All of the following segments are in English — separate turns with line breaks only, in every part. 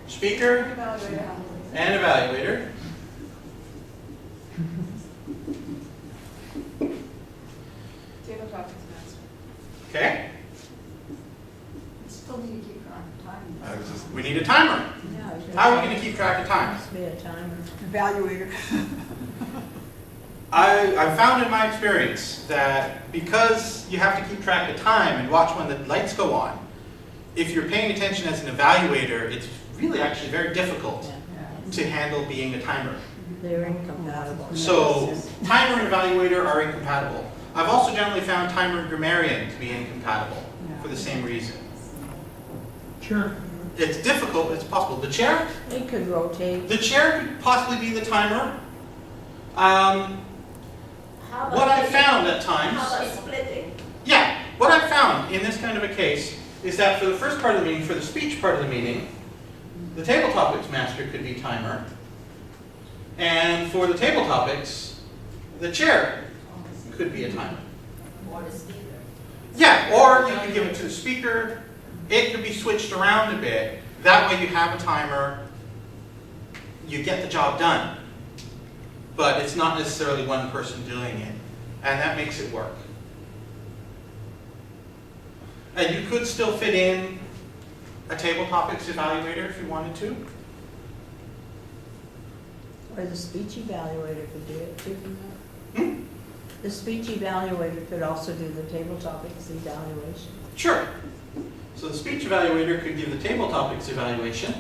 speaker, and evaluator.
Table topics master.
Okay.
Still need to keep track of time.
We need a timer. How are we going to keep track of time?
Must be a timer.
Evaluator.
I've found in my experience that because you have to keep track of time and watch when the lights go on, if you're paying attention as an evaluator, it's really actually very difficult to handle being a timer.
They're incompatible.
So timer and evaluator are incompatible. I've also generally found timer and grammarian to be incompatible for the same reason.
Sure.
It's difficult, it's possible. The chair?
It could rotate.
The chair could possibly be the timer.
How
What
about
I found at times,
How about splitting?
yeah, what I found in this kind of a case is that for the first part of the meeting, for the speech part of the meeting, the table topics master could be timer. And for the table topics, the chair could be a timer.
Or the speaker?
Yeah, or you could give it to the speaker. It could be switched around a bit. That way you have a timer, you get the job done. But it's not necessarily one person doing it. And that makes it work. And you could still fit in a table topics evaluator if you wanted to.
Or the speech evaluator could do it too.
Hmm?
The speech evaluator could also do the table topics evaluation.
Sure. So the speech evaluator could give the table topics evaluation.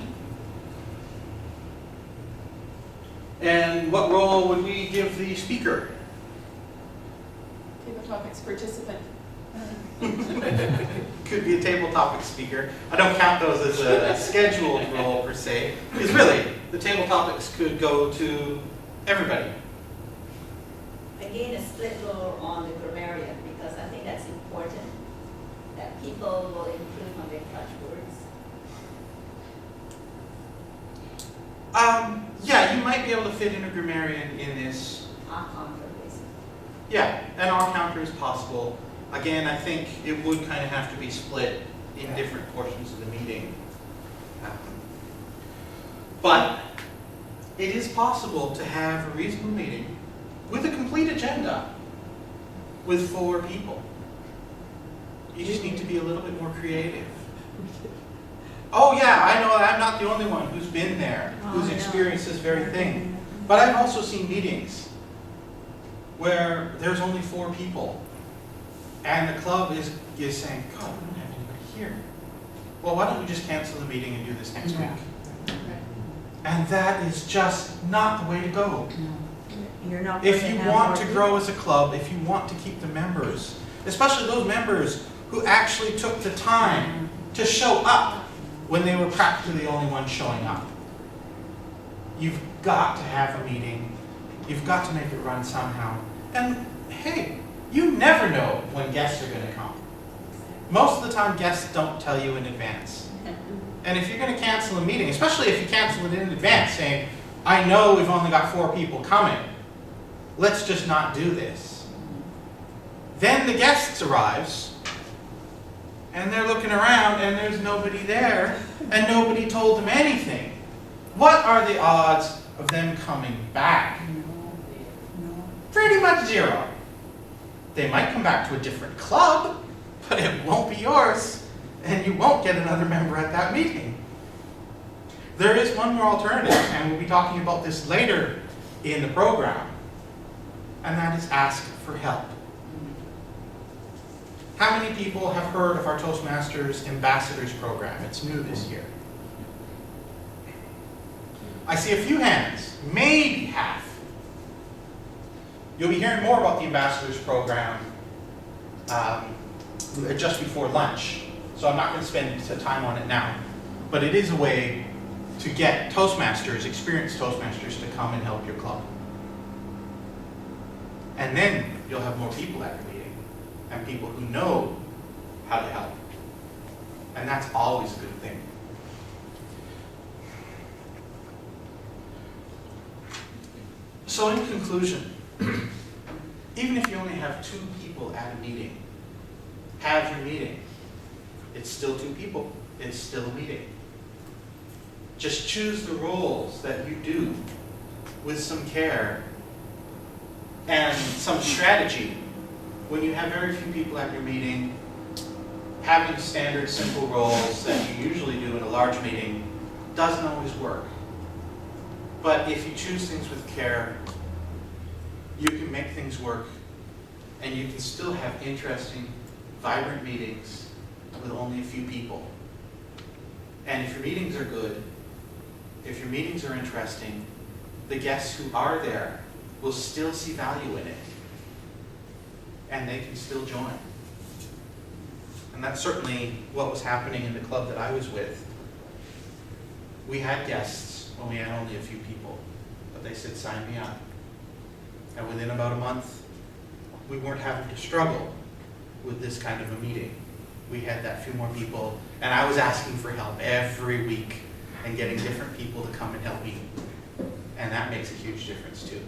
And what role would we give the speaker?
Table topics participant.
Could be a table topics speaker. I don't count those as a scheduled role per se, because really, the table topics could go to everybody.
Again, a split role on the grammarian, because I think that's important, that people will improve on their clutch words.
Yeah, you might be able to fit in a grammarian in this.
Our counter, basically.
Yeah, an R counter is possible. Again, I think it would kind of have to be split in different portions of the meeting. But it is possible to have a reasonable meeting with a complete agenda with 4 people. You just need to be a little bit more creative. Oh yeah, I know I'm not the only one who's been there, who's experienced this very thing. But I've also seen meetings where there's only 4 people and the club is saying, God, we don't have anybody here. Well, why don't we just cancel the meeting and do this next week? And that is just not the way to go.
You're not
If
going
you
have
want to
more
grow as a club, if you want to keep the members, especially those members who actually took the time to show up when they were practically the only ones showing up, you've got to have a meeting. You've got to make it run somehow. And hey, you never know when guests are going to come. Most of the time, guests don't tell you in advance. And if you're going to cancel a meeting, especially if you cancel it in advance, saying, I know we've only got 4 people coming, let's just not do this. Then the guests arrives, and they're looking around, and there's nobody there, and nobody told them anything. What are the odds of them coming back? Pretty much 0. They might come back to a different club, but it won't be yours, and you won't get another member at that meeting. There is one more alternative, and we'll be talking about this later in the program, and that is ask for help. How many people have heard of our Toastmasters Ambassadors program? It's new this year. I see a few hands, maybe half. You'll be hearing more about the Ambassadors program just before lunch, so I'm not going to spend time on it now. But it is a way to get Toastmasters, experienced Toastmasters, to come and help your club. And then you'll have more people at your meeting, and people who know how to help. And that's always a good thing. So in conclusion, even if you only have 2 people at a meeting, have your meeting. It's still 2 people. It's still a meeting. Just choose the roles that you do with some care and some strategy. When you have very few people at your meeting, having standard simple roles that you usually do in a large meeting doesn't always work. But if you choose things with care, you can make things work, and you can still have interesting, vibrant meetings with only a few people. And if your meetings are good, if your meetings are interesting, the guests who are there will still see value in it, and they can still join. And that's certainly what was happening in the club that I was with. We had guests when we had only a few people, but they said, sign me up. And within about a month, we weren't having to struggle with this kind of a meeting. We had that few more people, and I was asking for help every week and getting different people to come and help me. And that makes a huge difference too.